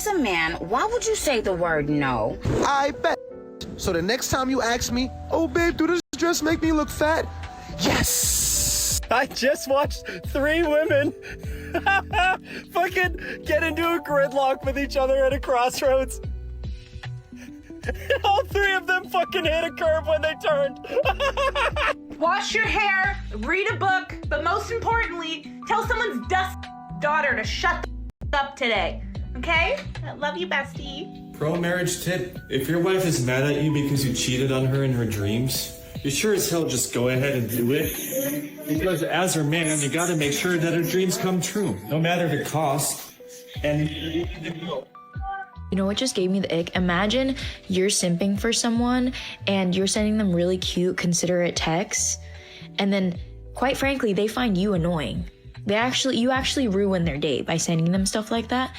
as a man, why would you say the word no? I bet. So the next time you ask me, oh babe, do this dress make me look fat? Yes! I just watched 3 women fucking get into a gridlock with each other at a crossroads. All 3 of them fucking hit a curb when they turned. Wash your hair, read a book, but most importantly, tell someone's daughter to shut the up today. Okay? I love you, bestie. Pro-marriage tip, if your wife is mad at you because you cheated on her in her dreams, you sure as hell just go ahead and do it. Because as her man, you gotta make sure that her dreams come true, no matter the cost. And you know what just gave me the ick? Imagine you're simping for someone and you're sending them really cute, considerate texts, and then, quite frankly, they find you annoying. You actually ruin their date by sending them stuff like that.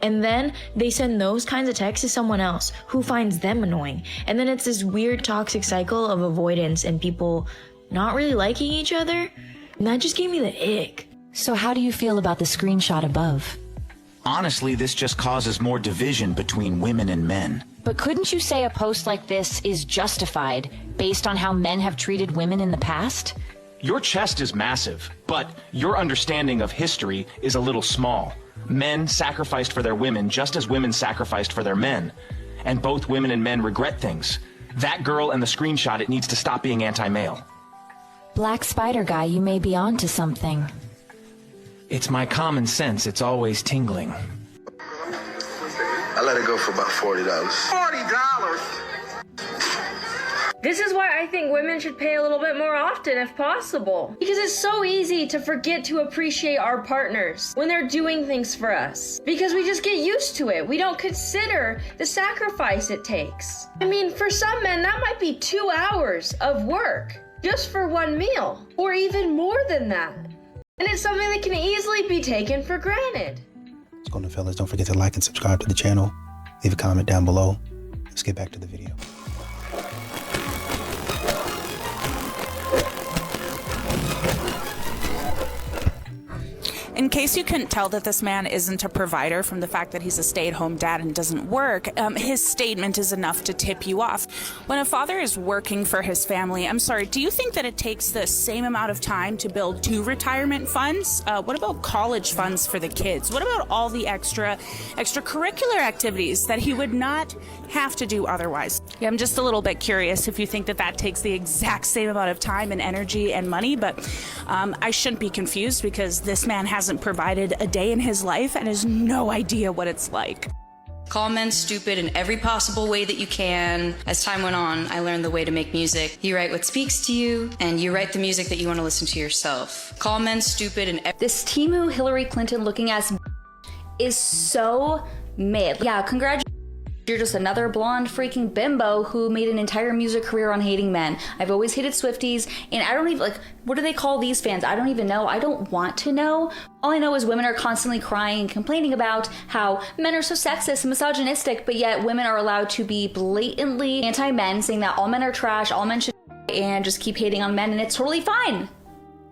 And then they send those kinds of texts to someone else who finds them annoying. And then it's this weird toxic cycle of avoidance and people not really liking each other. And that just gave me the ick. So how do you feel about the screenshot above? Honestly, this just causes more division between women and men. But couldn't you say a post like this is justified based on how men have treated women in the past? Your chest is massive, but your understanding of history is a little small. Men sacrificed for their women just as women sacrificed for their men. And both women and men regret things. That girl and the screenshot, it needs to stop being anti-male. Black Spider Guy, you may be on to something. It's my common sense, it's always tingling. I let it go for about $40. $40? This is why I think women should pay a little bit more often if possible. Because it's so easy to forget to appreciate our partners when they're doing things for us. Because we just get used to it. We don't consider the sacrifice it takes. I mean, for some men, that might be 2 hours of work just for one meal, or even more than that. And it's something that can easily be taken for granted. What's going on, fellas? Don't forget to like and subscribe to the channel. Leave a comment down below. Let's get back to the video. In case you couldn't tell that this man isn't a provider from the fact that he's a stay-at-home dad and doesn't work, his statement is enough to tip you off. When a father is working for his family, I'm sorry, do you think that it takes the same amount of time to build 2 retirement funds? What about college funds for the kids? What about all the extracurricular activities that he would not have to do otherwise? Yeah, I'm just a little bit curious if you think that that takes the exact same amount of time and energy and money, but I shouldn't be confused because this man hasn't provided a day in his life and has no idea what it's like. Call men stupid in every possible way that you can. As time went on, I learned the way to make music. You write what speaks to you, and you write the music that you want to listen to yourself. Call men stupid in This Timu Hillary Clinton looking ass is so mid. Yeah, congratulations. You're just another blonde freaking bimbo who made an entire music career on hating men. I've always hated Swifties, and I don't even, like, what do they call these fans? I don't even know. I don't want to know. All I know is women are constantly crying and complaining about how men are so sexist and misogynistic, but yet women are allowed to be blatantly anti-men, saying that all men are trash, all men should, and just keep hating on men, and it's totally fine.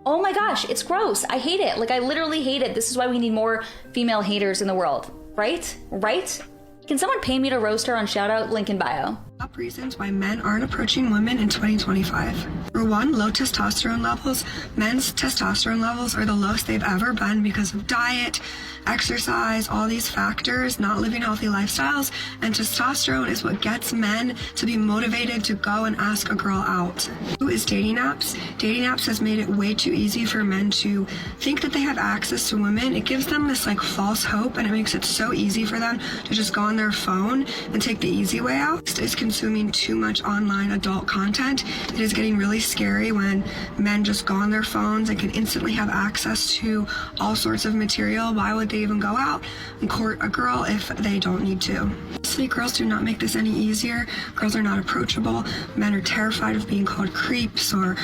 Oh my gosh, it's gross. I hate it. Like, I literally hate it. This is why we need more female haters in the world. Right? Right? Can someone pay me to roast her on Shoutout? Link in bio. Top reasons why men aren't approaching women in 2025. For one, low testosterone levels. Men's testosterone levels are the lowest they've ever been because of diet, exercise, all these factors, not living healthy lifestyles, and testosterone is what gets men to be motivated to go and ask a girl out. Two is dating apps. Dating apps has made it way too easy for men to think that they have access to women. It gives them this like false hope, and it makes it so easy for them to just go on their phone and take the easy way out. Is consuming too much online adult content. It is getting really scary when men just go on their phones and can instantly have access to all sorts of material. Why would they even go out and court a girl if they don't need to? Honestly, girls do not make this any easier. Girls are not approachable. Men are terrified of being called creeps or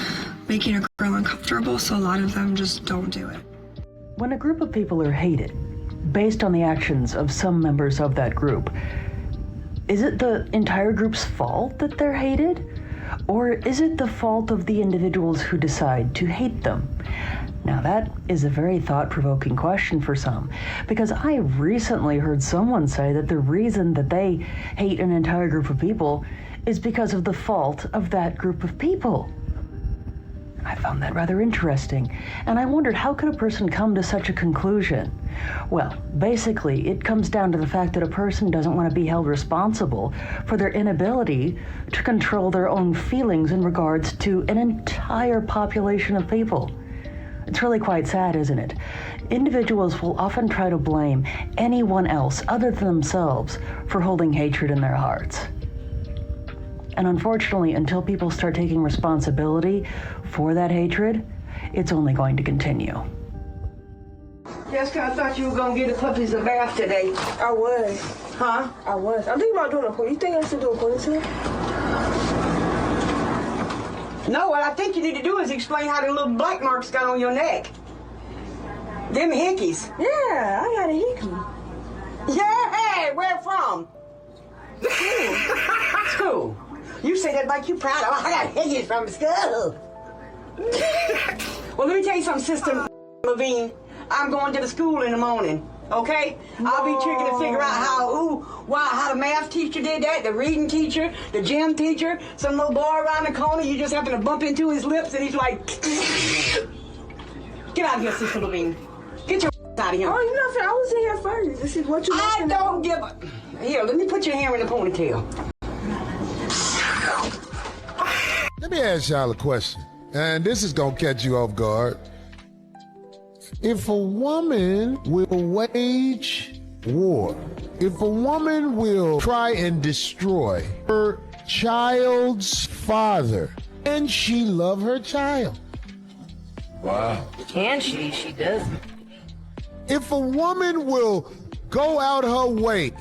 making a girl uncomfortable, so a lot of them just don't do it. When a group of people are hated based on the actions of some members of that group, is it the entire group's fault that they're hated? Or is it the fault of the individuals who decide to hate them? Now that is a very thought-provoking question for some, because I recently heard someone say that the reason that they hate an entire group of people is because of the fault of that group of people. I found that rather interesting, and I wondered, how could a person come to such a conclusion? Well, basically, it comes down to the fact that a person doesn't want to be held responsible for their inability to control their own feelings in regards to an entire population of people. It's really quite sad, isn't it? Individuals will often try to blame anyone else other than themselves for holding hatred in their hearts. And unfortunately, until people start taking responsibility for that hatred, it's only going to continue. Jessica, I thought you were going to give the puppies a bath today. I was. Huh? I was. I'm thinking about doing a ponytail. You think I should do a ponytail? No, what I think you need to do is explain how the little black marks got on your neck. Them hickeys. Yeah, I got a hickey. Yeah, where from? School. You say that like you proud of. I got hickeys from school. Well, let me tell you something, Sister Levine. I'm going to the school in the morning, okay? I'll be checking to figure out how the math teacher did that, the reading teacher, the gym teacher, some little boy around the corner, you just happen to bump into his lips and he's like, get out of here, Sister Levine. Get your out of here. Oh, you know what? I was in here first. This is what you I don't give a... Here, let me put your hair in a ponytail. Let me ask y'all a question, and this is gonna catch you off guard. If a woman will wage war, if a woman will try and destroy her child's father, can she love her child? Wow. Can she? She doesn't. If a woman will go out her way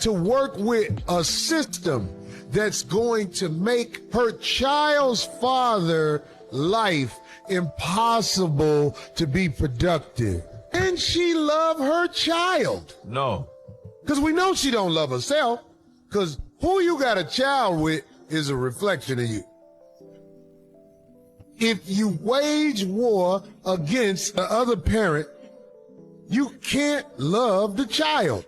to work with a system that's going to make her child's father life impossible to be productive, and she love her child? No. Because we know she don't love herself, because who you got a child with is a reflection of you. If you wage war against the other parent, you can't love the child.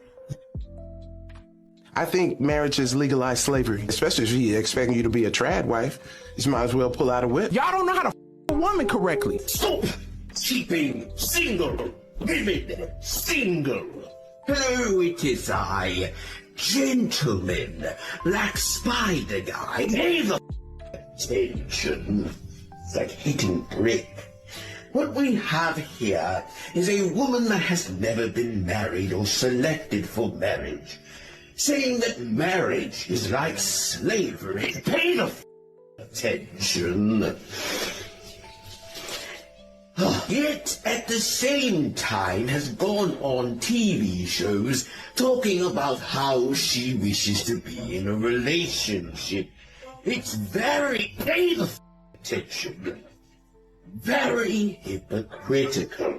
I think marriage is legalized slavery, especially if she's expecting you to be a trad wife. You might as well pull out a whip. Y'all don't know how to a woman correctly. Stop keeping single women single. Hello, it is I, gentleman, Black Spider Guy. Pay the attention. It's like hitting brick. What we have here is a woman that has never been married or selected for marriage, saying that marriage is like slavery. Pay the attention. Yet, at the same time, has gone on TV shows talking about how she wishes to be in a relationship. It's very, pay the attention, very hypocritical.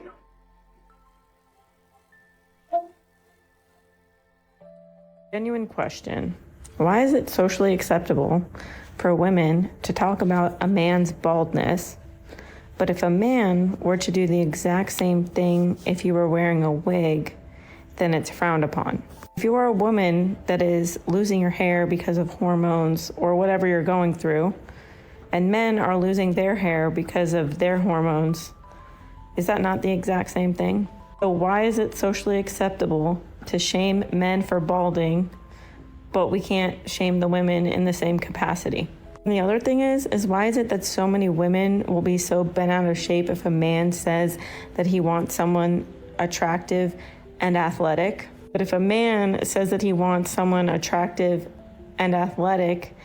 Genuine question. Why is it socially acceptable for women to talk about a man's baldness, but if a man were to do the exact same thing if you were wearing a wig, then it's frowned upon? If you are a woman that is losing your hair because of hormones or whatever you're going through, and men are losing their hair because of their hormones, is that not the exact same thing? So why is it socially acceptable to shame men for balding, but we can't shame the women in the same capacity? And the other thing is why is it that so many women will be so bent out of shape if a man says that he wants someone attractive and athletic? But if a man says that he wants someone attractive and athletic,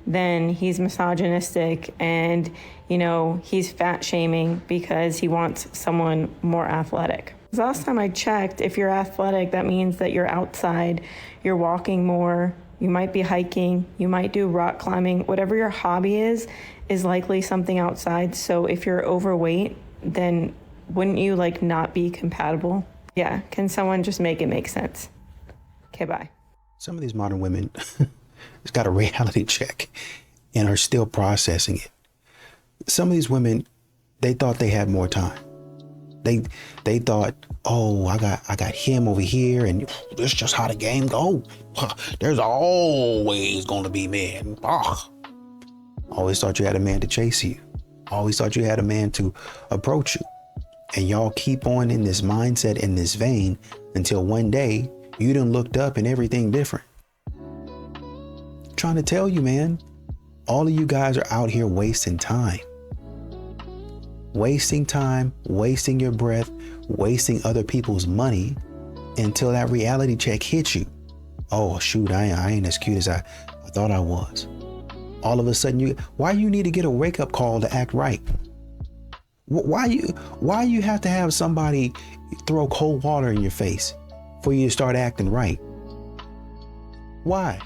then he's misogynistic and, he's fat shaming because he wants someone more athletic. Last time I checked, if you're athletic, that means that you're outside, you're walking more, you might be hiking, you might do rock climbing, whatever your hobby is likely something outside. So if you're overweight, then wouldn't you not be compatible? Yeah, can someone just make it make sense? Okay, bye. Some of these modern women has got a reality check and are still processing it. Some of these women, they thought they had more time. They thought, oh, I got him over here, and this is just how the game go. There's always gonna be men. Always thought you had a man to chase you. Always thought you had a man to approach you. And y'all keep on in this mindset, in this vein, until one day you done looked up and everything different. I'm trying to tell you, man, all of you guys are out here wasting time. Wasting time, wasting your breath, wasting other people's money until that reality check hits you. Oh, shoot, I ain't as cute as I thought I was. All of a sudden, why you need to get a wake-up call to act right? Why you have to have somebody throw cold water in your face for you to start acting right? Why?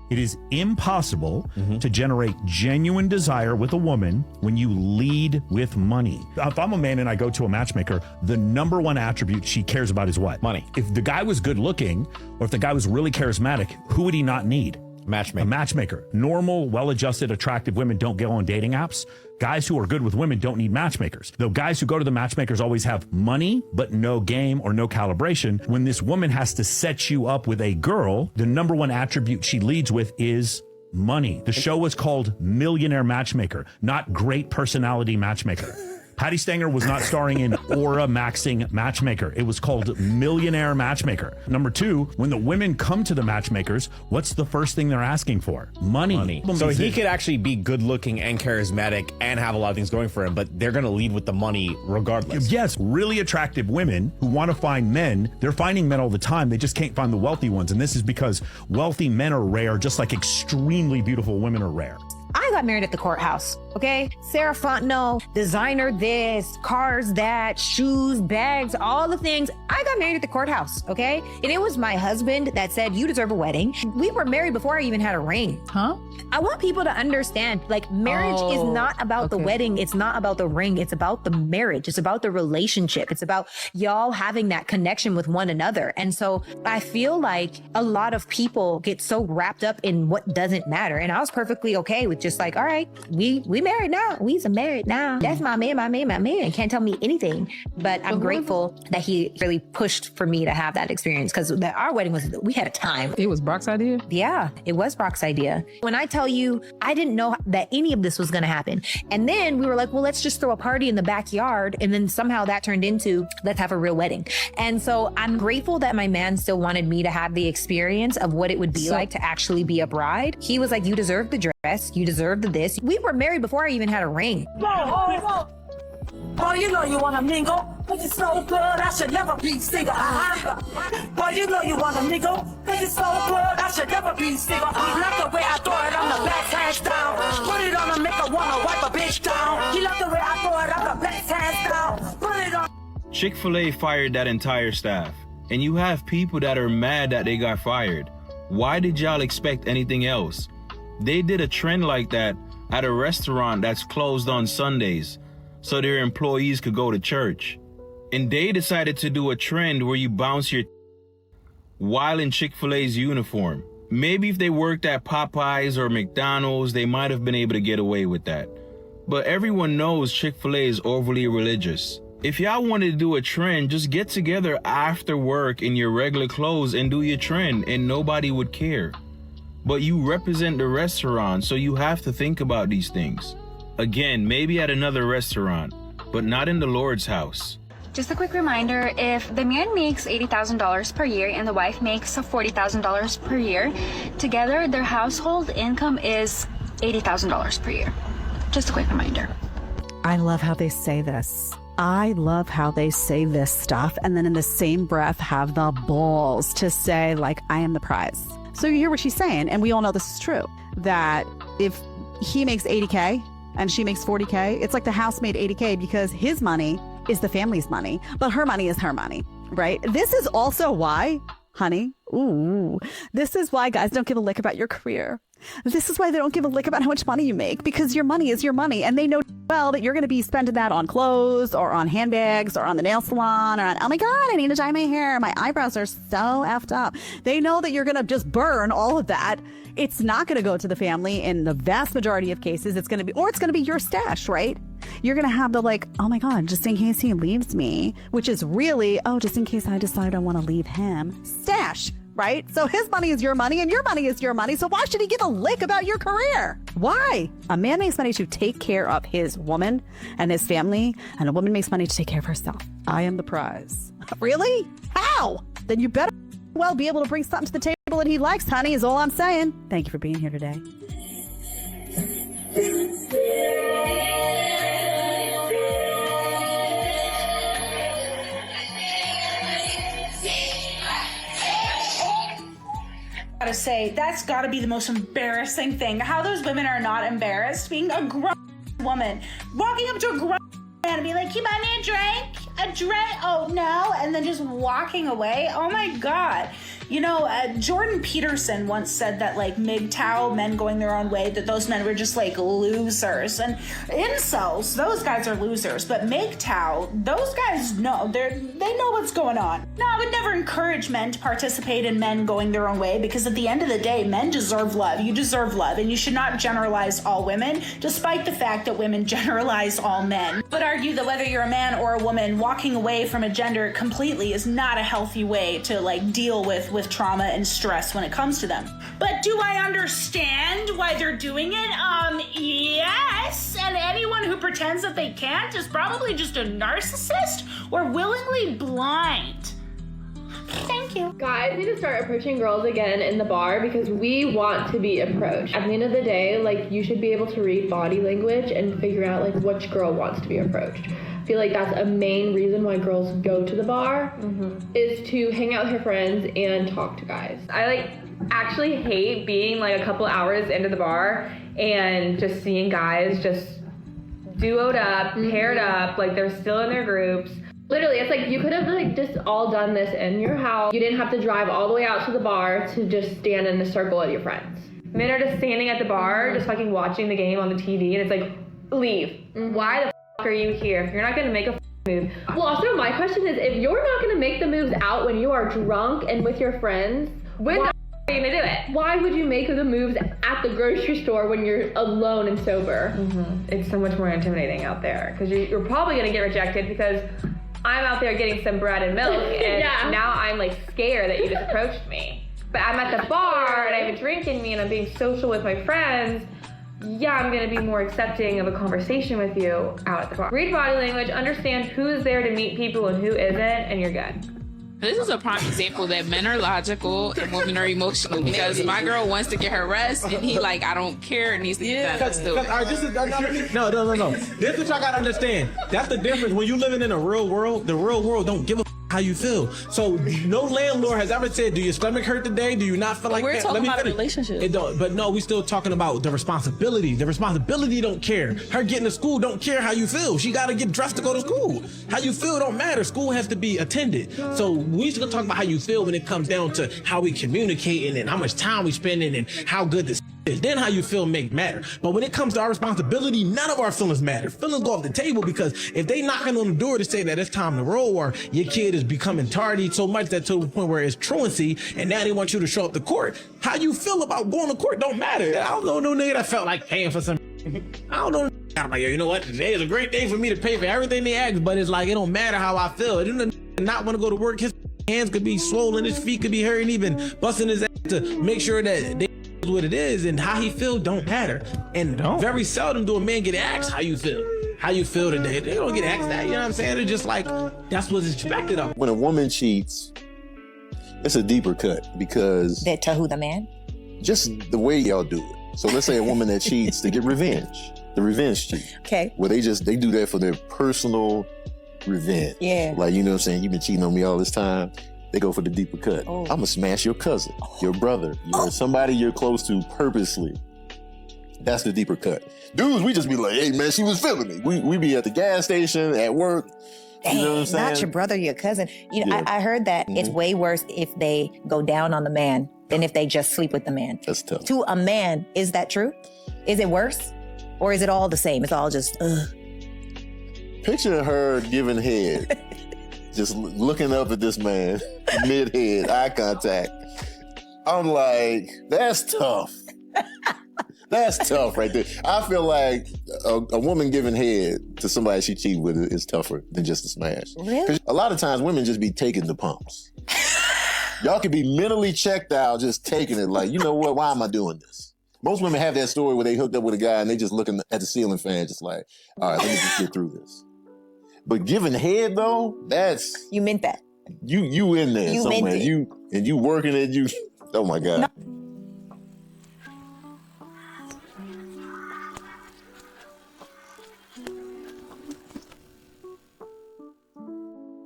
It is impossible to generate genuine desire with a woman when you lead with money. If I'm a man and I go to a matchmaker, the number one attribute she cares about is what? Money. If the guy was good looking, or if the guy was really charismatic, who would he not need? A matchmaker. Normal, well-adjusted, attractive women don't go on dating apps. Guys who are good with women don't need matchmakers. Though guys who go to the matchmakers always have money, but no game or no calibration. When this woman has to set you up with a girl, the number one attribute she leads with is money. The show was called Millionaire Matchmaker, not Great Personality Matchmaker. Patty Stanger was not starring in Aura Maxing Matchmaker. It was called Millionaire Matchmaker. Number two, when the women come to the matchmakers, what's the first thing they're asking for? Money. So he could actually be good looking and charismatic and have a lot of things going for him, but they're going to lead with the money regardless. Yes, really attractive women who want to find men, they're finding men all the time. They just can't find the wealthy ones. And this is because wealthy men are rare, just like extremely beautiful women are rare. I got married at the courthouse, okay? Sarah Fontenot, designer this, cars that, shoes, bags, all the things. I got married at the courthouse, okay? And it was my husband that said, you deserve a wedding. We were married before I even had a ring. Huh? I want people to understand, like, marriage is not about the wedding. It's not about the ring. It's about the marriage. It's about the relationship. It's about y'all having that connection with one another. And so I feel like a lot of people get so wrapped up in what doesn't matter. And I was perfectly okay with just like, all right, we married now. We's married now. That's my man. Can't tell me anything. But I'm grateful that he really pushed for me to have that experience, because our wedding we had a time. It was Brock's idea? Yeah, it was Brock's idea. When I tell you, I didn't know that any of this was going to happen. And then we were like, well, let's just throw a party in the backyard. And then somehow that turned into, let's have a real wedding. And so I'm grateful that my man still wanted me to have the experience of what it would be like to actually be a bride. He was like, you deserve the dress. You deserve the this. We were married before I even had a ring. Boy, you know you wanna mingle, but you're so good, I should never be single. Boy, you know you wanna mingle, but you're so good, I should never be single. He love the way I throw it on the back hands down. Put it on her, make her wanna wipe a bitch down. He love the way I throw it on the back hands down. Put it on. Chick-fil-A fired that entire staff, and you have people that are mad that they got fired. Why did y'all expect anything else? They did a trend like that at a restaurant that's closed on Sundays, so their employees could go to church. And they decided to do a trend where you bounce your while in Chick-fil-A's uniform. Maybe if they worked at Popeyes or McDonald's, they might have been able to get away with that. But everyone knows Chick-fil-A is overly religious. If y'all wanted to do a trend, just get together after work in your regular clothes and do your trend, and nobody would care. But you represent the restaurant, so you have to think about these things. Again, maybe at another restaurant, but not in the Lord's house. Just a quick reminder, if the man makes $80,000 per year and the wife makes $40,000 per year, together their household income is $80,000 per year. Just a quick reminder. I love how they say this. I love how they say this stuff and then in the same breath have the balls to say, like, I am the prize. So you hear what she's saying, and we all know this is true, that if he makes $80K and she makes $40K, it's like the house made $80K because his money is the family's money, but her money is her money, right? This is also why, honey, this is why guys don't give a lick about your career. This is why they don't give a lick about how much money you make, because your money is your money, and they know well that you're going to be spending that on clothes or on handbags or on the nail salon or on, oh my God, I need to dye my hair. My eyebrows are so effed up. They know that you're going to just burn all of that. It's not going to go to the family in the vast majority of cases. It's going to be your stash, right? You're going to have the like, oh my God, just in case he leaves me, which is really, oh, just in case I decide I want to leave him. Stash, right? So his money is your money and your money is your money. So why should he give a lick about your career? Why? A man makes money to take care of his woman and his family, and a woman makes money to take care of herself. I am the prize. Really? How? Then you better well be able to bring something to the table that he likes, honey, is all I'm saying. Thank you for being here today. Gotta say, that's gotta be the most embarrassing thing. How those women are not embarrassed being a grown woman, walking up to a grown man and be like, "You buy me a drink? A drink? Oh no," and then just walking away. Oh my God. You know, Jordan Peterson once said that like MGTOW, men going their own way, that those men were just like losers. And incels, those guys are losers. But MGTOW, those guys know, they know what's going on. No, I would never encourage men to participate in men going their own way, because at the end of the day, men deserve love. You deserve love, and you should not generalize all women, despite the fact that women generalize all men. But argue that whether you're a man or a woman, walking away from a gender completely is not a healthy way to like deal with trauma and stress when it comes to them. But do I understand why they're doing it? Yes. And anyone who pretends that they can't is probably just a narcissist or willingly blind. Thank you. Guys need to start approaching girls again in the bar because we want to be approached. At the end of the day, like, you should be able to read body language and figure out like which girl wants to be approached. I feel like that's a main reason why girls go to the bar is to hang out with her friends and talk to guys. I like actually hate being like a couple hours into the bar and just seeing guys just duoed up, paired up, like they're still in their groups. Literally, it's like you could have like just all done this in your house. You didn't have to drive all the way out to the bar to just stand in a circle with your friends. Men are just standing at the bar, just fucking watching the game on the TV, and it's like, leave. Why the f*** are you here? If you're not gonna make a move. Well, also my question is, if you're not gonna make the moves out when you are drunk and with your friends, when the f*** are you gonna do it? Why would you make the moves at the grocery store when you're alone and sober? It's so much more intimidating out there because you're probably gonna get rejected because I'm out there getting some bread and milk, and now I'm like scared that you just approached me. But I'm at the bar and I have a drink in me and I'm being social with my friends. Yeah, I'm gonna be more accepting of a conversation with you out at the bar. Read body language, understand who's there to meet people and who isn't, and you're good. This is a prime example that men are logical and women are emotional, because my girl wants to get her rest and he like, I don't care, and he's no. This is no. This is what y'all gotta understand. That's the difference. When you living in a real world, the real world don't give a how you feel. So no landlord has ever said, do your stomach hurt today? Do you not feel like we're that? talking about a relationship. It don't, but no, we still talking about the responsibility. The responsibility don't care. Her getting to school don't care how you feel. She got to get dressed to go to school. How you feel don't matter. School has to be attended. So we still talk about how you feel when it comes down to how we communicating and how much time we spending and how good this is. Then how you feel make matter. But when it comes to our responsibility, none of our feelings matter. Feelings go off the table, because if they knocking on the door to say that it's time to roll, or your kid is becoming tardy so much that to the point where it's truancy and now they want you to show up to court, how you feel about going to court don't matter. I don't know no nigga that felt like paying for some. I don't know. I'm like, yo, you know what? Today is a great day for me to pay for everything they ask, but it's like, it don't matter how I feel. It doesn't not want to go to work. His hands could be swollen, his feet could be hurting, even busting his ass to make sure that they what it is, and how he feel don't matter. And very seldom do a man get asked how you feel. How you feel today. They don't get asked that, you know what I'm saying? They're just like, that's what's expected of them. When a woman cheats, it's a deeper cut, because That to who, the man? just the way y'all do it. So let's say a woman that cheats to get revenge, the revenge cheat. Okay. Where they do that for their personal revenge. Yeah. Like, you know what I'm saying? You've been cheating on me all this time. They go for the deeper cut. I'm gonna smash your cousin, your brother, somebody you're close to purposely. That's the deeper cut. Dudes, we just be like, hey man, she was feeling me. We be at the gas station, at work. Dang, you know what I'm saying? not your brother, your cousin. You know, Yeah. I heard that it's way worse if they go down on the man than if they just sleep with the man. That's tough. To a man, is that true? Is it worse? Or is it all the same? It's all just, ugh. Picture her giving head, just looking up at this man, mid-head, eye contact. I'm like, that's tough. That's tough right there. I feel like a woman giving head to somebody she cheated with is tougher than just a smash. Really? 'Cause a lot of times women just be taking the pumps. Y'all could be mentally checked out just taking it like, you know what, why am I doing this? Most women have that story where they hooked up with a guy and they just looking at the ceiling fan just like, all right, let me just get through this. But giving head though, that's... You meant that. You in there You somewhere. meant it. You working it, you... Oh my God.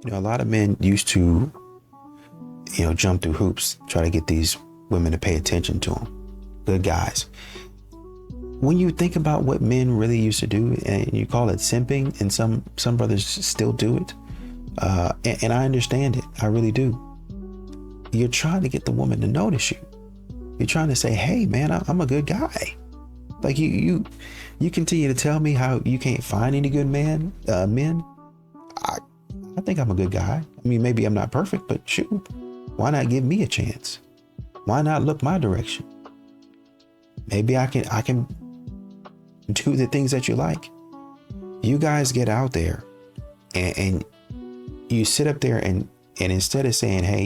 You know, a lot of men used to, jump through hoops, try to get these women to pay attention to them. Good guys. When you think about what men really used to do, and you call it simping, and some brothers still do it, and I understand it, I really do. You're trying to get the woman to notice you. You're trying to say, hey man, I'm a good guy. Like you continue to tell me how you can't find any good men. I think I'm a good guy. I mean, maybe I'm not perfect, but shoot, why not give me a chance? Why not look my direction? Maybe I can do the things that you like. You guys get out there and you sit up there and instead of saying, hey,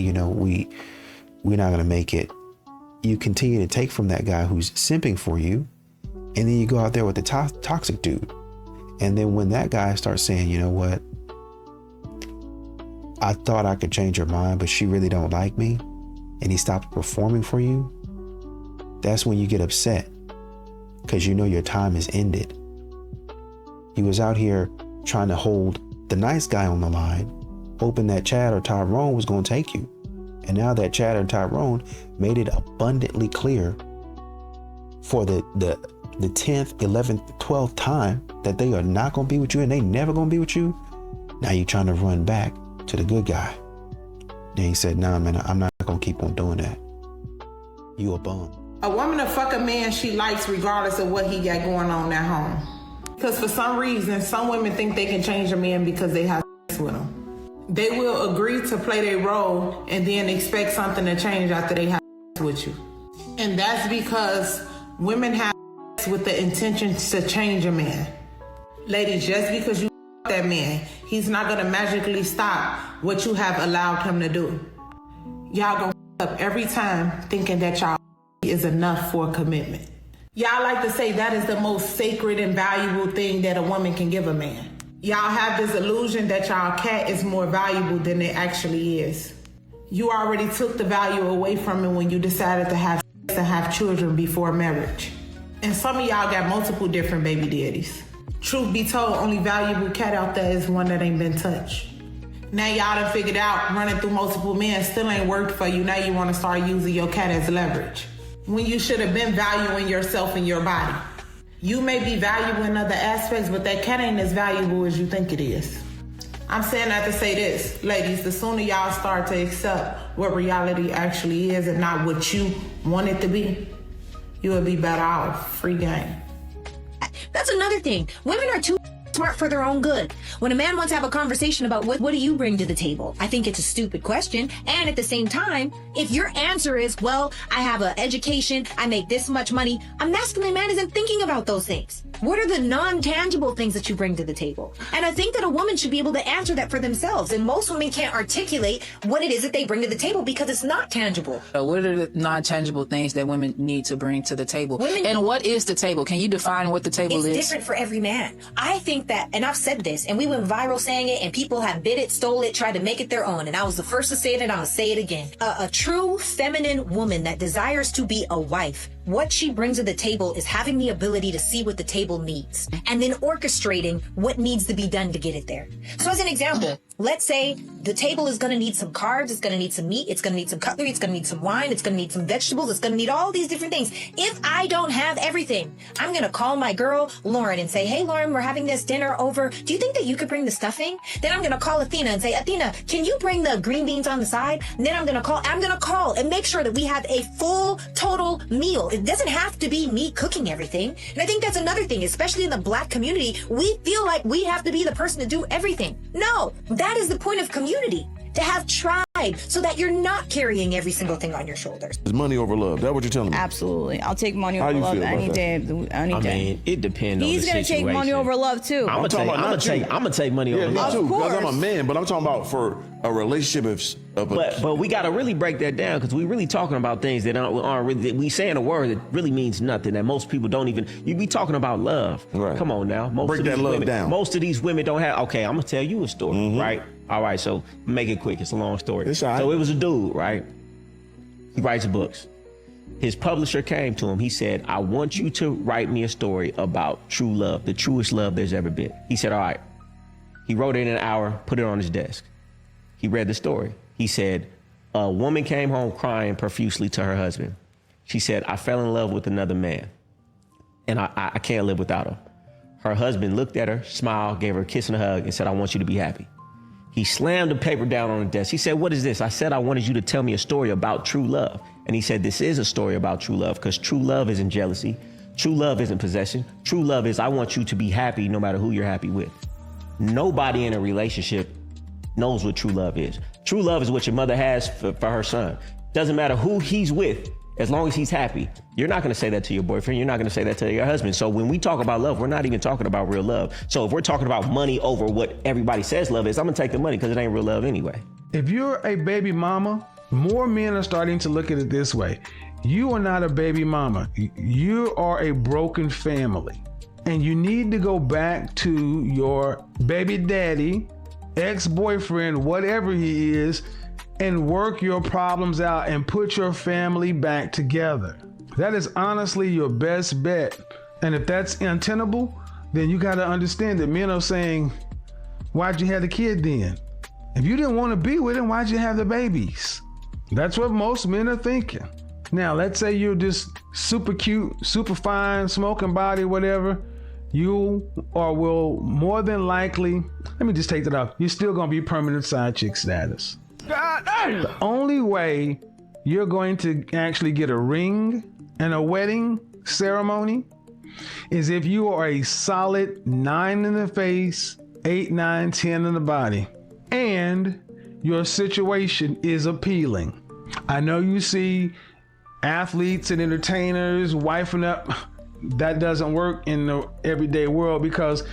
we're not gonna make it, you continue to take from that guy who's simping for you, and then you go out there with the toxic dude. And then when that guy starts saying, you know what, I thought I could change her mind, but she really don't like me, and he stops performing for you, that's when you get upset, because you know your time is ended. He was out here trying to hold the nice guy on the line, hoping that Chad or Tyrone was going to take you. And now that Chad or Tyrone made it abundantly clear for the 10th, 11th, 12th time that they are not going to be with you and they never going to be with you, now you're trying to run back to the good guy. Then he said, nah, man, I'm not going to keep on doing that. You a bum. A woman will fuck a man she likes regardless of what he got going on at home. Because for some reason, some women think they can change a man because they have sex with him. They will agree to play their role and then expect something to change after they have sex with you. And that's because women have sex with the intention to change a man. Ladies, just because you that man, he's not going to magically stop what you have allowed him to do. Y'all gonna up every time thinking that y'all is enough for a commitment. Y'all like to say that is the most sacred and valuable thing that a woman can give a man. Y'all have this illusion that y'all cat is more valuable than it actually is. You already took the value away from it when you decided to have sex and have children before marriage. And some of y'all got multiple different baby daddies. Truth be told, only valuable cat out there is one that ain't been touched. Now y'all done figured out running through multiple men still ain't worked for you. Now you want to start using your cat as leverage. When you should have been valuing yourself and your body. You may be valuable in other aspects, but that cat ain't as valuable as you think it is. I'm saying that to say this, ladies, the sooner y'all start to accept what reality actually is and not what you want it to be, you will be better off. Free game. That's another thing. Women are too smart for their own good. When a man wants to have a conversation about what do you bring to the table, I think it's a stupid question. And at the same time, if your answer is, well, I have an education, I make this much money, a masculine man isn't thinking about those things. What are the non-tangible things that you bring to the table? And I think that a woman should be able to answer that for themselves. And most women can't articulate what it is that they bring to the table because it's not tangible. What are the non-tangible things that women need to bring to the table? And what is the table? Can you define what the table is? It's different for every man. I think that, and I've said this, and we went viral saying it, and people have bit it, stole it, tried to make it their own. And I was the first to say it, and I'm going to say it again. A true feminine woman that desires to be a wife, what she brings to the table is having the ability to see what the table needs and then orchestrating what needs to be done to get it there. So as an example, let's say the table is going to need some carbs, it's going to need some meat, it's going to need some cutlery, it's going to need some wine, it's going to need some vegetables, it's going to need all these different things. If I don't have everything, I'm going to call my girl Lauren and say, hey Lauren, we're having this dinner over. Do you think that you could bring the stuffing? Then I'm going to call Athena and say, Athena, can you bring the green beans on the side? And then I'm going to call and make sure that we have a full total meal. It doesn't have to be me cooking everything. And I think that's another thing, especially in the Black community, we feel like we have to be the person to do everything. No, that is the point of community, to have tribe, so that you're not carrying every single thing on your shoulders. Is money over love? That's what you're telling me? Absolutely. I'll take money How over you love feel about any that? day. Any day. mean, it depends on the He's situation. gonna take money over love too. I'm gonna take money over me love. too, because I'm a man, but I'm talking about for a relationship But we got to really break that down because we really talking about things that aren't really, we saying a word that really means nothing, that most people don't even, you be talking about love. Right. Come on now. Break that love down. Most of these women don't have, okay, I'm going to tell you a story, right? All right, so make it quick. It's a long story. It's all right. So it was a dude, right? He writes books. His publisher came to him. He said, I want you to write me a story about true love, the truest love there's ever been. He said, all right. He wrote it in an hour, put it on his desk. He read the story. He said, a woman came home crying profusely to her husband. She said, I fell in love with another man, and I can't live without him. Her husband looked at her, smiled, gave her a kiss and a hug, and said, I want you to be happy. He slammed the paper down on the desk. He said, what is this? I said, I wanted you to tell me a story about true love. And he said, this is a story about true love, because true love isn't jealousy. True love isn't possession. True love is I want you to be happy no matter who you're happy with. Nobody in a relationship knows what true love is. True love is what your mother has for her son. Doesn't matter who he's with, as long as he's happy. You're not going to say that to your boyfriend. You're not going to say that to your husband. So when we talk about love, we're not even talking about real love. So if we're talking about money over what everybody says love is, I'm going to take the money because it ain't real love anyway. If you're a baby mama, more men are starting to look at it this way. You are not a baby mama. You are a broken family. And you need to go back to your baby daddy, ex-boyfriend, whatever he is, and work your problems out and put your family back together. That is honestly your best bet. And if that's untenable, then you got to understand that men are saying, why'd you have the kid then? If you didn't want to be with him, why'd you have the babies? That's what most men are thinking. Now, let's say you're just super cute, super fine, smoking body, whatever. You will more than likely, let me just take that off. You're still going to be permanent side chick status. The only way you're going to actually get a ring and a wedding ceremony is if you are a solid 9 in the face, 8, 9, 10 in the body, and your situation is appealing. I know you see athletes and entertainers wifing up. That doesn't work in the everyday world because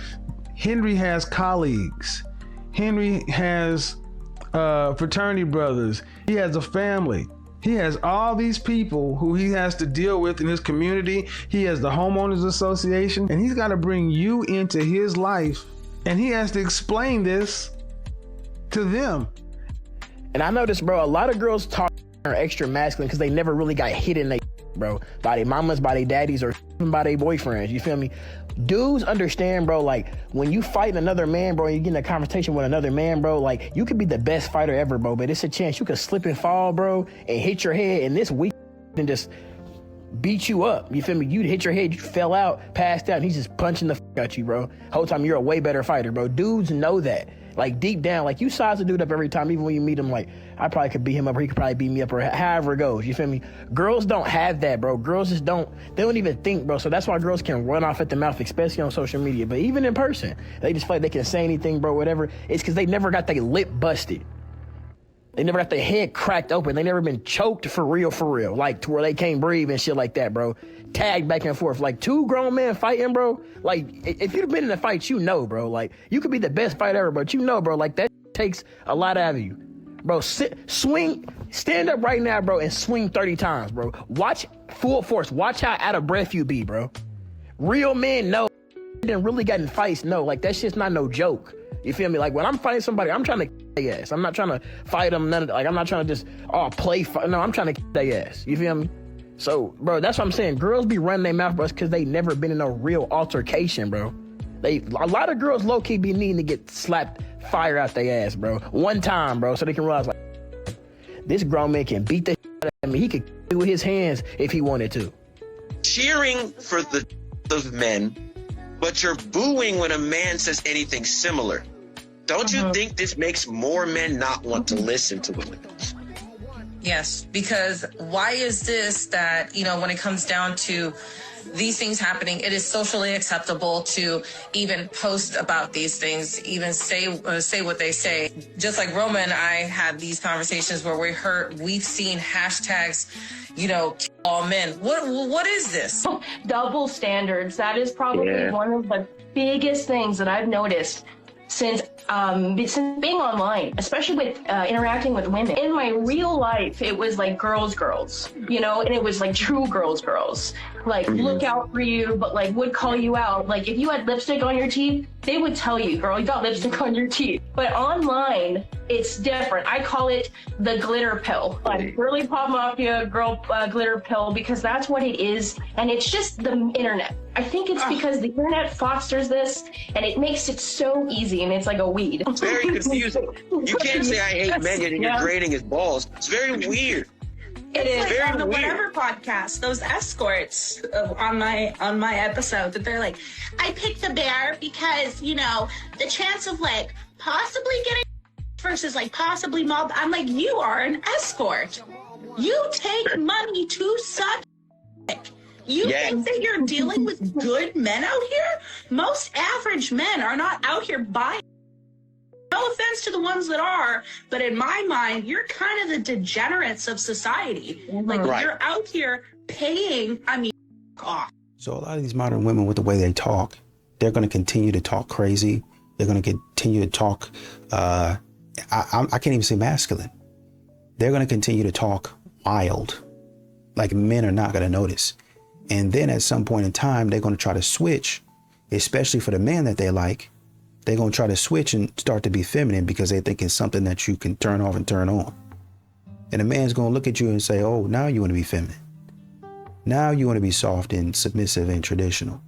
Henry has colleagues. Henry has fraternity brothers. He has a family. He has all these people who he has to deal with in his community. He has the homeowners association, and he's got to bring you into his life, and he has to explain this to them. And I noticed, bro, a lot of girls talk are extra masculine because they never really got hit in their bro, by their mamas, by their daddies, or even by their boyfriends. You feel me? Dudes understand, bro, like when you fight another man, bro, you get in a conversation with another man, bro, like you could be the best fighter ever, bro, but it's a chance you could slip and fall, bro, and hit your head, and this weak and just beat you up. You feel me? You hit your head, you fell out, passed out, and he's just punching the fuck out you, bro. Whole time you're a way better fighter, bro. Dudes know that. Like deep down, like you size the dude up every time, even when you meet him, like I probably could beat him up, or he could probably beat me up, or however it goes. You feel me? Girls don't have that, bro. Girls just don't, they don't even think, bro. So that's why girls can run off at the mouth, especially on social media. But even in person, they just feel like they can say anything, bro, whatever. It's because they never got their lip busted. They never got their head cracked open. They never been choked for real, like to where they can't breathe and shit like that, bro. Tagged back and forth. Like two grown men fighting, bro. Like if you've been in a fight, you know, bro. Like you could be the best fighter ever, but you know, bro, like that takes a lot out of you. Bro, stand up right now, bro, and swing 30 times, bro. Watch full force. Watch how out of breath you be, bro. Real men know. Didn't really get in fights, no. Like that shit's not no joke. You feel me? Like when I'm fighting somebody, I'm trying to kick their ass. I'm not trying to fight them. None of like I'm not trying to just play. No, I'm trying to kick their ass. You feel me? So, bro, that's what I'm saying. Girls be running their mouth, bro, because they never been in a real altercation, bro. A lot of girls low key be needing to get slapped fire out their ass, bro. One time, bro, so they can realize like this grown man can beat the shit out of me. He could do with his hands if he wanted to. Cheering for the of men, but you're booing when a man says anything similar. Don't you think this makes more men not want to listen to women? Yes, because why is this that, when it comes down to these things happening, it is socially acceptable to even post about these things, even say what they say. Just like Roma and I had these conversations where we've seen hashtags, kill all men. What is this? Double standards. That is probably one of the biggest things that I've noticed since being online, especially with interacting with women. In my real life, it was like girls, and it was like true girls. Like, look out for you, but like would call you out. Like, if you had lipstick on your teeth, they would tell you, girl, you got lipstick on your teeth. But online, it's different. I call it the glitter pill. Like, Girly Pop Mafia girl glitter pill, because that's what it is. And it's just the internet. I think it's because the internet fosters this and it makes it so easy, and it's like a weed. It's very confusing. You can't say I hate men and you're draining his balls. It's very weird. It is very on the weird. Whatever podcast, those escorts on my episode, that they're like, I picked the bear because, the chance of like possibly getting versus like possibly mob. I'm like, you are an escort. You take money to suck. You think that you're dealing with good men out here? Most average men are not out here buying. No offense to the ones that are, but in my mind, you're kind of the degenerates of society. Like, you're out here paying, off. So a lot of these modern women, with the way they talk, they're going to continue to talk crazy. They're going to continue to talk, I can't even say masculine. They're going to continue to talk wild. Like, men are not going to notice. And then at some point in time, they're going to try to switch, especially for the man that they like. They're going to try to switch and start to be feminine because they think it's something that you can turn off and turn on. And a man's going to look at you and say, oh, now you want to be feminine. Now you want to be soft and submissive and traditional.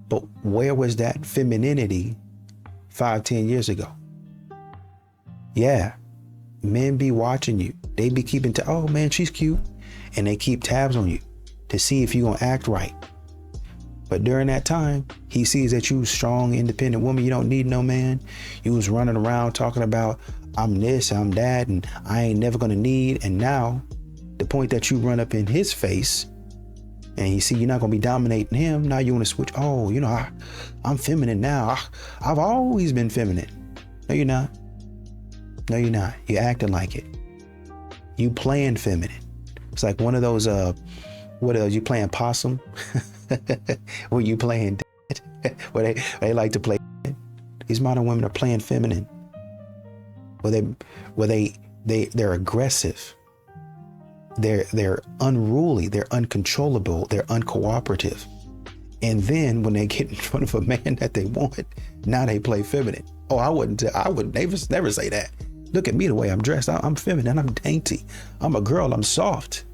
But where was that femininity 5-10 years ago? Yeah, men be watching you. They be keeping oh man, she's cute. And they keep tabs on you to see if you're going to act right. But during that time, he sees that you strong, independent woman. You don't need no man. You was running around talking about, I'm this, I'm that, and I ain't never going to need. And now, the point that you run up in his face, and you see you're not going to be dominating him, now you want to switch. Oh, I'm feminine now. I've always been feminine. No, you're not. No, you're not. You're acting like it. You playing feminine. It's like one of those, what else? You playing possum? Were you playing where they like to play? These modern women are playing feminine. They're aggressive. They're unruly. They're uncontrollable. They're uncooperative. And then when they get in front of a man that they want, now they play feminine. Oh, I would never say that. Look at me, the way I'm dressed. I'm feminine. I'm dainty. I'm a girl. I'm soft.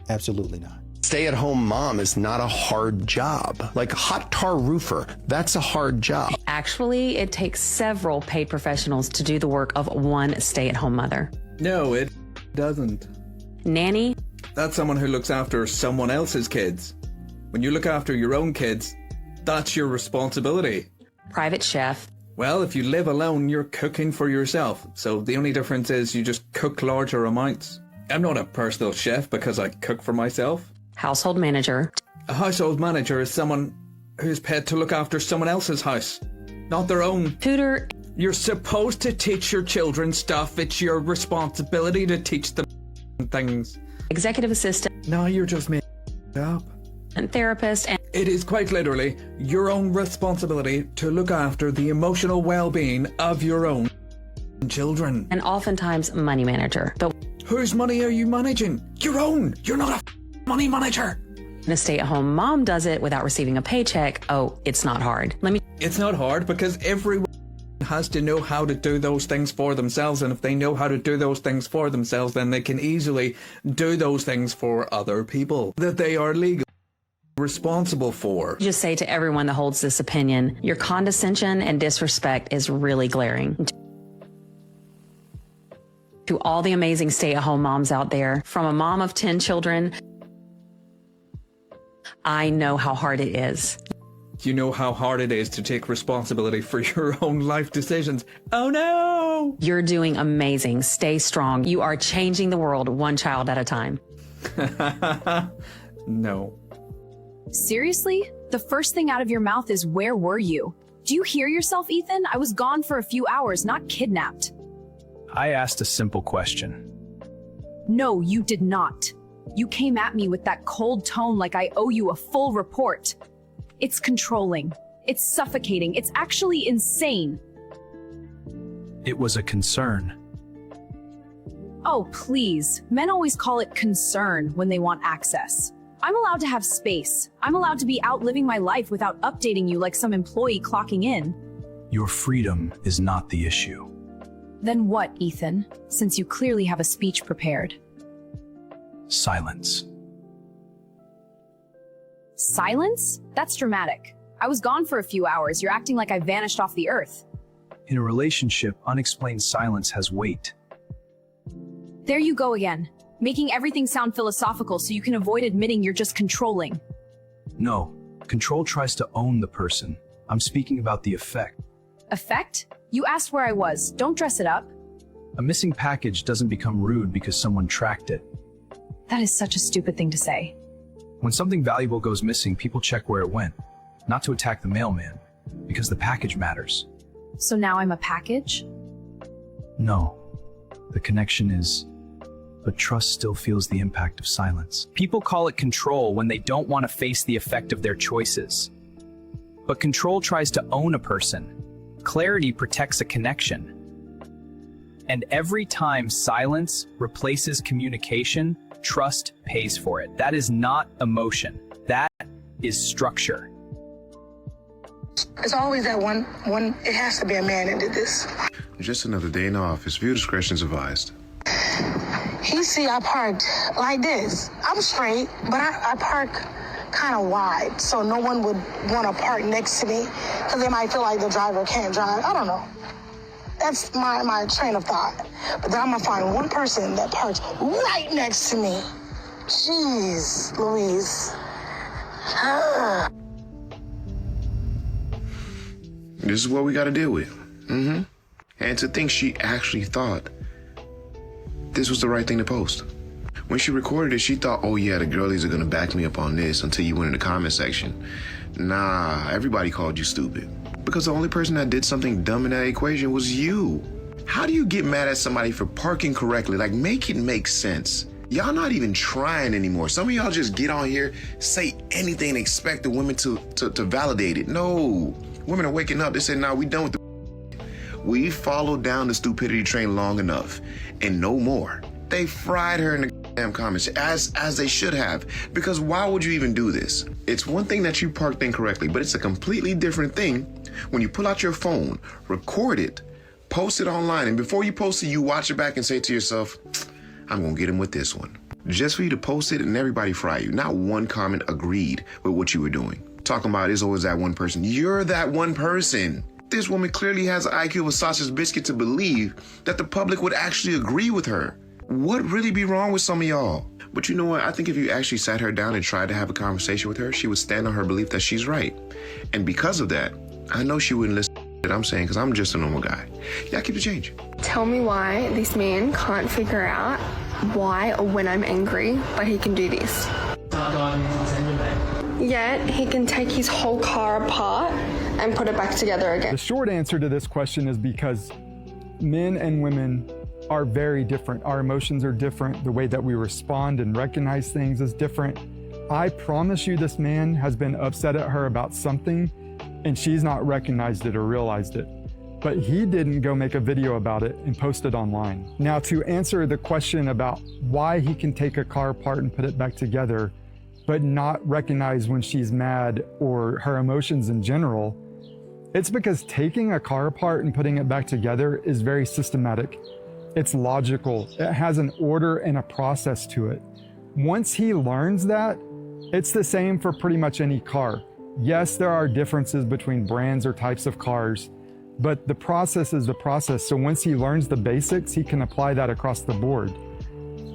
Absolutely not. Stay-at-home mom is not a hard job. Like hot tar roofer, that's a hard job. Actually, it takes several paid professionals to do the work of one stay-at-home mother. No, it doesn't. Nanny? That's someone who looks after someone else's kids. When you look after your own kids, that's your responsibility. Private chef. Well, if you live alone, you're cooking for yourself. So the only difference is you just cook larger amounts. I'm not a personal chef because I cook for myself. Household manager. A household manager is someone who's paid to look after someone else's house, not their own. Tutor. You're supposed to teach your children stuff. It's your responsibility to teach them things. Executive assistant. No, you're just making it up. And therapist. And it is quite literally your own responsibility to look after the emotional well-being of your own children. And oftentimes money manager. But whose money are you managing? Your own. You're not a money manager. When a stay-at-home mom does it without receiving a paycheck, oh, it's not hard. It's not hard because everyone has to know how to do those things for themselves, and if they know how to do those things for themselves, then they can easily do those things for other people that they are legally responsible for. Just say to everyone that holds this opinion, your condescension and disrespect is really glaring. To all the amazing stay-at-home moms out there, from a mom of 10 children, I know how hard it is. You know how hard it is to take responsibility for your own life decisions. Oh no! You're doing amazing. Stay strong. You are changing the world one child at a time. No. Seriously? The first thing out of your mouth is, where were you? Do you hear yourself, Ethan? I was gone for a few hours, not kidnapped. I asked a simple question. No, you did not. You came at me with that cold tone like I owe you a full report. It's controlling. It's suffocating. It's actually insane. It was a concern. Oh, please. Men always call it concern when they want access. I'm allowed to have space. I'm allowed to be out living my life without updating you like some employee clocking in. Your freedom is not the issue. Then what, Ethan? Since you clearly have a speech prepared. Silence. Silence? That's dramatic. I was gone for a few hours. You're acting like I vanished off the earth. In a relationship, unexplained silence has weight. There you go again. Making everything sound philosophical so you can avoid admitting you're just controlling. No, control tries to own the person. I'm speaking about the effect. Effect? You asked where I was. Don't dress it up. A missing package doesn't become rude because someone tracked it. That is such a stupid thing to say. When something valuable goes missing, people check where it went. Not to attack the mailman, because the package matters. So now I'm a package? No. The connection is... but trust still feels the impact of silence. People call it control when they don't want to face the effect of their choices. But control tries to own a person. Clarity protects a connection. And every time silence replaces communication, trust pays for it. That is not emotion. That is structure. It's always that one, it has to be a man that did this. Just another day in the office. View discretion is advised. He see I parked like this. I'm straight, but I park kind of wide, so no one would want to park next to me because they might feel like the driver can't drive. I don't know. That's my train of thought. But then I'm going to find one person that parks right next to me. Jeez, Louise. This is what we got to deal with. And to think she actually thought this was the right thing to post. When she recorded it, she thought, oh yeah, the girlies are gonna back me up on this until you went in the comment section. Nah, everybody called you stupid. Because the only person that did something dumb in that equation was you. How do you get mad at somebody for parking correctly? Like, make it make sense. Y'all not even trying anymore. Some of y'all just get on here, say anything and expect the women to validate it. No, women are waking up. They say, nah, we done with the we followed down the stupidity train long enough, and no more. They fried her in the damn comments, as they should have, because why would you even do this? It's one thing that you parked incorrectly, but it's a completely different thing when you pull out your phone, record it, post it online, and before you post it, you watch it back and say to yourself, I'm gonna get him with this one. Just for you to post it and everybody fry you. Not one comment agreed with what you were doing. Talking about it's always that one person. You're that one person. This woman clearly has an IQ of a sausage biscuit to believe that the public would actually agree with her. What really be wrong with some of y'all? But you know what? I think if you actually sat her down and tried to have a conversation with her, she would stand on her belief that she's right. And because of that, I know she wouldn't listen to what I'm saying because I'm just a normal guy. Yeah, keep the change. Tell me why this man can't figure out why or when I'm angry, but he can do this. Yet he can take his whole car apart and put it back together again. The short answer to this question is because men and women are very different. Our emotions are different. The way that we respond and recognize things is different. I promise you this man has been upset at her about something and she's not recognized it or realized it. But he didn't go make a video about it and post it online. Now, to answer the question about why he can take a car apart and put it back together, but not recognize when she's mad or her emotions in general, it's because taking a car apart and putting it back together is very systematic. It's logical. It has an order and a process to it. Once he learns that, it's the same for pretty much any car. Yes, there are differences between brands or types of cars, but the process is the process. So once he learns the basics, he can apply that across the board.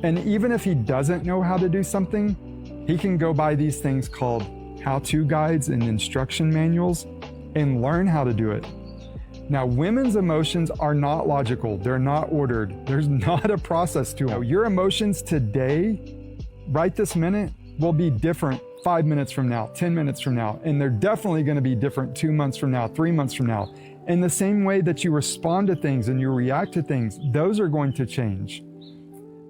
And even if he doesn't know how to do something, he can go buy these things called how-to guides and instruction manuals and learn how to do it. Now, women's emotions are not logical. They're not ordered. There's not a process to them. Your emotions today, right this minute, will be different 5 minutes from now, 10 minutes from now, and they're definitely going to be different 2 months from now, 3 months from now. In the same way that you respond to things and you react to things, those are going to change.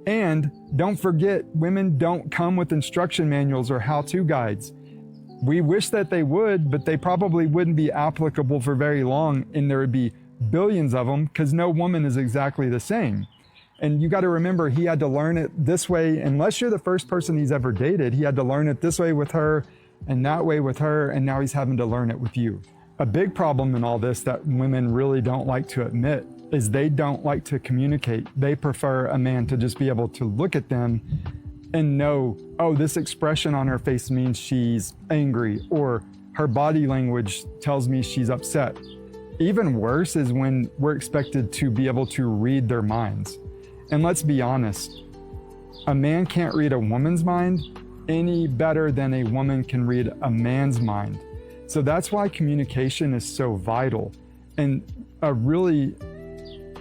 And don't forget, women don't come with instruction manuals or how-to guides. We wish that they would, but they probably wouldn't be applicable for very long, and there would be billions of them because no woman is exactly the same. And you got to remember, he had to learn it this way. Unless you're the first person he's ever dated, he had to learn it this way with her and that way with her, and now he's having to learn it with you. A big problem in all this that women really don't like to admit is they don't like to communicate. They prefer a man to just be able to look at them and know, oh, this expression on her face means she's angry, or her body language tells me she's upset. Even worse is when we're expected to be able to read their minds. And let's be honest, a man can't read a woman's mind any better than a woman can read a man's mind. So that's why communication is so vital. And a really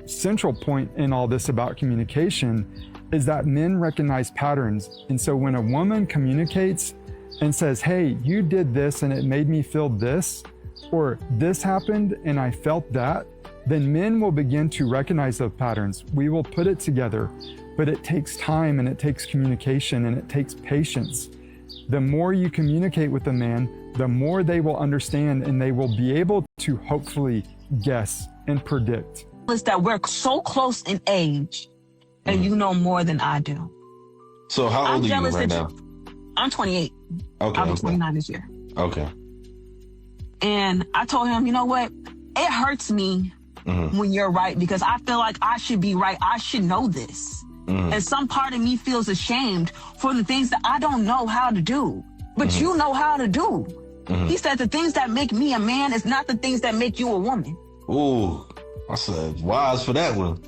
central point in all this about communication is that men recognize patterns. And so when a woman communicates and says, hey, you did this and it made me feel this, or this happened and I felt that, then men will begin to recognize those patterns. We will put it together, but it takes time and it takes communication and it takes patience. The more you communicate with a man, the more they will understand and they will be able to hopefully guess and predict. Is that we're so close in age and you know more than I do. So how old are you right now? I'm 28. Okay. I'll be 29 this year. Okay. And I told him, you know what? It hurts me when you're right, because I feel like I should be right. I should know this. And some part of me feels ashamed for the things that I don't know how to do, but you know how to do. He said the things that make me a man is not the things that make you a woman. Ooh, I said wise for that one.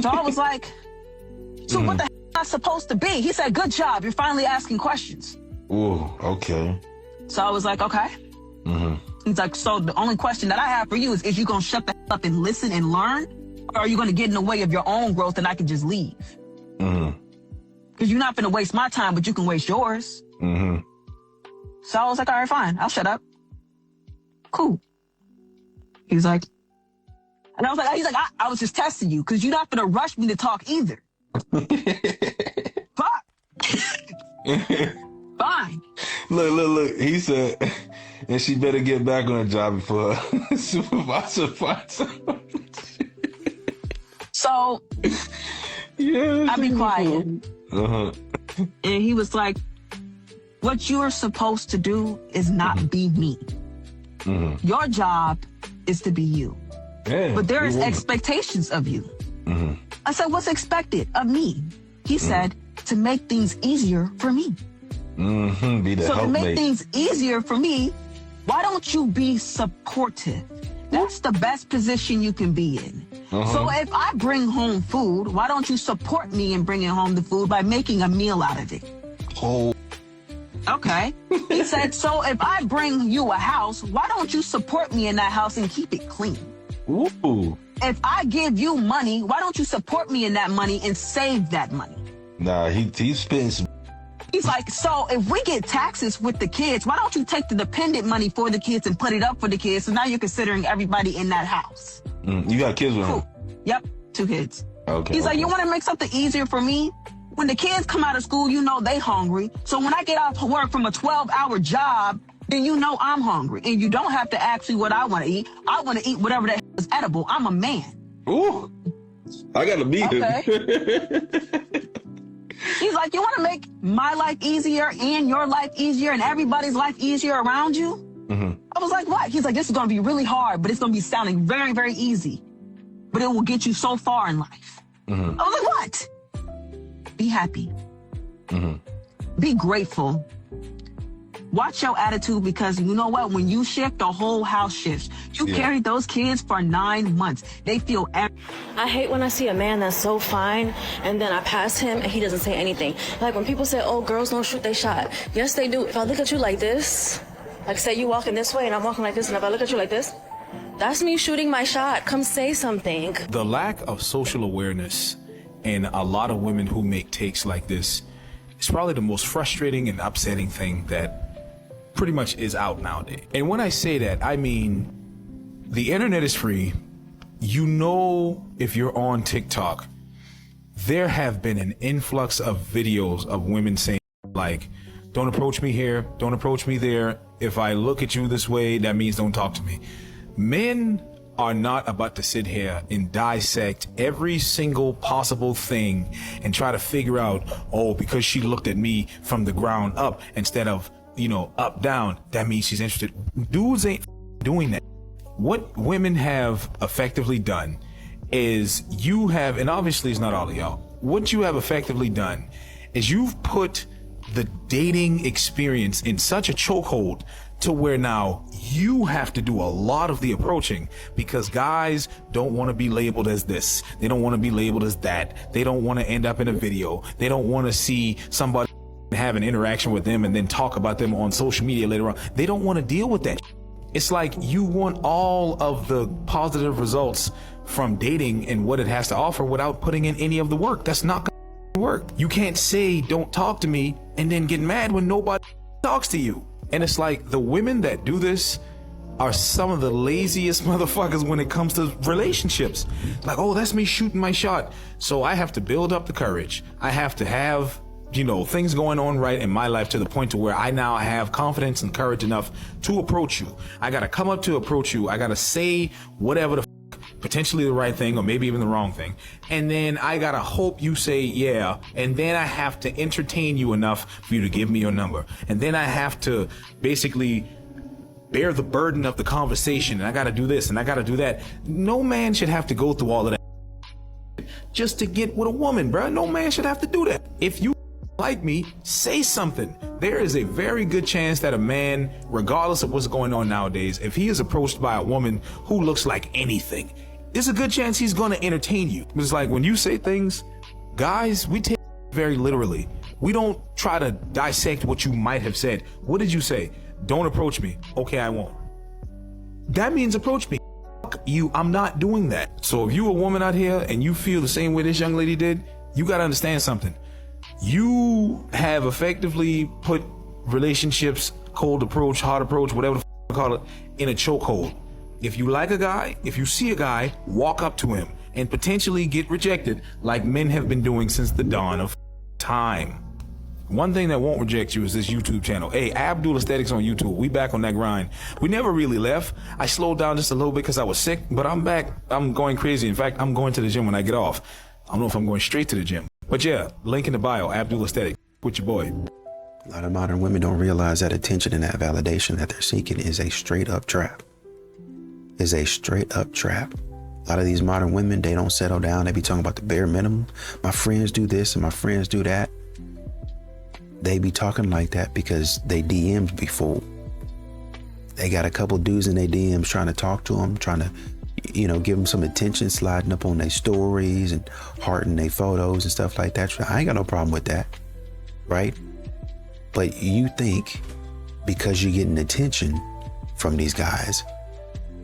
So I was like, so what the hell am I supposed to be? He said, good job. You're finally asking questions. Ooh, okay. So I was like, okay. He's like, so the only question that I have for you is you going to shut the hell up and listen and learn? Or are you going to get in the way of your own growth and I can just leave? Because you're not going to waste my time, but you can waste yours. So I was like, all right, fine. I'll shut up. Cool. He's like, and I was like, he's like, I was just testing you because you're not going to rush me to talk either. Fine. Look. He said, and she better get back on the job before her supervisor finds out. So, I be quiet. And he was like, what you're supposed to do is not be me. Your job is to be you. Yeah, but there is expectations of you. I said, what's expected of me? He said, to make things easier for me. Be the so to make helpmate. things easier for me, why don't you be supportive? That's the best position you can be in. So if I bring home food, why don't you support me in bringing home the food by making a meal out of it? Okay. He said, so if I bring you a house, why don't you support me in that house and keep it clean? Ooh. If I give you money, why don't you support me in that money and save that money? Nah, he's spitting some. He's like, so if we get taxes with the kids, why don't you take the dependent money for the kids and put it up for the kids? So now you're considering everybody in that house. You got kids with him? Yep, 2 kids. Okay. He's like, you want to make something easier for me? When the kids come out of school, you know they hungry. So when I get off work from a 12-hour job, then you know I'm hungry. And you don't have to ask me what I want to eat. I want to eat whatever that is edible. I'm a man. Ooh. I got to meet him. He's like, you want to make my life easier and your life easier and everybody's life easier around you? I was like, what? He's like, this is going to be really hard, but it's going to be sounding very, very easy. But it will get you so far in life. I was like, what? Be happy. Be grateful. Watch your attitude, because you know what? When you shift, the whole house shifts. You carried those kids for 9 months. They feel I hate when I see a man that's so fine and then I pass him and he doesn't say anything. Like when people say, oh, girls don't shoot, they shot. Yes, they do. If I look at you like this, like say you walking this way and I'm walking like this, and if I look at you like this, that's me shooting my shot. Come say something. The lack of social awareness in a lot of women who make takes like this is probably the most frustrating and upsetting thing that pretty much is out nowadays. And when I say that, I mean, the internet is free. You know, if you're on TikTok, there have been an influx of videos of women saying, like, don't approach me here, don't approach me there. If I look at you this way, that means don't talk to me. Men are not about to sit here and dissect every single possible thing and try to figure out, oh, because she looked at me from the ground up instead of, you know, up down, that means she's interested. Dudes ain't doing that. What women have effectively done is you have, and obviously it's not all of y'all, what you have effectively done is you've put the dating experience in such a chokehold to where now you have to do a lot of the approaching, because guys don't want to be labeled as this. They don't want to be labeled as that. They don't want to end up in a video. They don't want to see somebody have an interaction with them and then talk about them on social media later on. They don't want to deal with that. It's like you want all of the positive results from dating and what it has to offer without putting in any of the work. That's not gonna work. You can't say don't talk to me and then get mad when nobody talks to you. And it's like the women that do this are some of the laziest motherfuckers when it comes to relationships. Like, oh, that's me shooting my shot. So I have to build up the courage. I have to have, you know, things going on right in my life to the point to where I now have confidence and courage enough to approach you. I got to come up to approach you. I got to say whatever the potentially the right thing or maybe even the wrong thing. And then I got to hope you say yeah. And then I have to entertain you enough for you to give me your number. And then I have to basically bear the burden of the conversation. And I got to do this and I got to do that. No man should have to go through all of that just to get with a woman, bro. No man should have to do that. If you like me, say something. There is a very good chance that a man, regardless of what's going on nowadays, if he is approached by a woman who looks like anything, there's a good chance he's going to entertain you. It's like when you say things, guys, we take it very literally. We don't try to dissect what you might have said. What did you say? Don't approach me. Okay, I won't. That means approach me. Fuck you, I'm not doing that. So if you a woman out here and you feel the same way this young lady did, you got to understand something. You have effectively put relationships, cold approach, hard approach, whatever the you call it, in a chokehold. If you like a guy, if you see a guy, walk up to him and potentially get rejected like men have been doing since the dawn of time. One thing that won't reject you is this YouTube channel. Hey, Abdul Aesthetics on YouTube. We back on that grind. We never really left. I slowed down just a little bit because I was sick, but I'm back. I'm going crazy. In fact, I'm going to the gym when I get off. I don't know if I'm going straight to the gym. But yeah, link in the bio, Abdul Aesthetics, with your boy. A lot of modern women don't realize that attention and that validation that they're seeking is a straight up trap. Is a straight up trap. A lot of these modern women, they don't settle down. They be talking about the bare minimum. My friends do this and my friends do that. They be talking like that because they DM'd before. They got a couple dudes in their DMs trying to talk to them, trying to, you know, give them some attention, sliding up on their stories and hearting their photos and stuff like that. I ain't got no problem with that, right? But you think because you're getting attention from these guys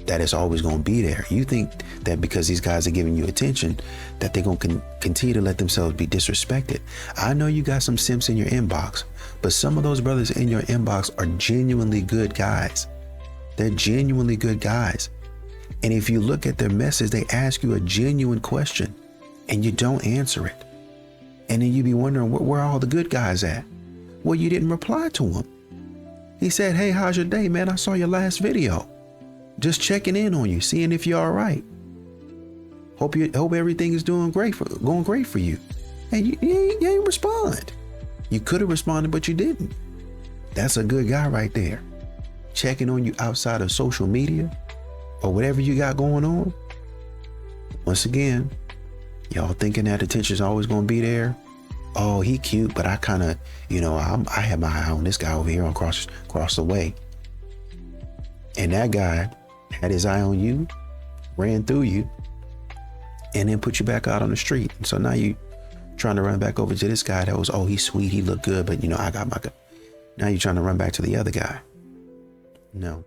that it's always going to be there. You think that because these guys are giving you attention that they're going to continue to let themselves be disrespected. I know you got some simps in your inbox, but some of those brothers in your inbox are genuinely good guys. They're genuinely good guys. And if you look at their message, they ask you a genuine question and you don't answer it. And then you be wondering, where are all the good guys at? Well, you didn't reply to him. He said, hey, how's your day, man? I saw your last video. Just checking in on you, seeing if you're all right. Hope everything is going great for you. And you ain't respond. You could have responded, but you didn't. That's a good guy right there. Checking on you outside of social media or whatever you got going on. Once again, y'all thinking that attention is always going to be there. Oh, he cute, but I kind of, I have my eye on this guy over here across the way. And that guy had his eye on you, ran through you, and then put you back out on the street. And so now you trying to run back over to this guy that was, oh, he's sweet, he looked good, but I got my guy. Now you're trying to run back to the other guy. No.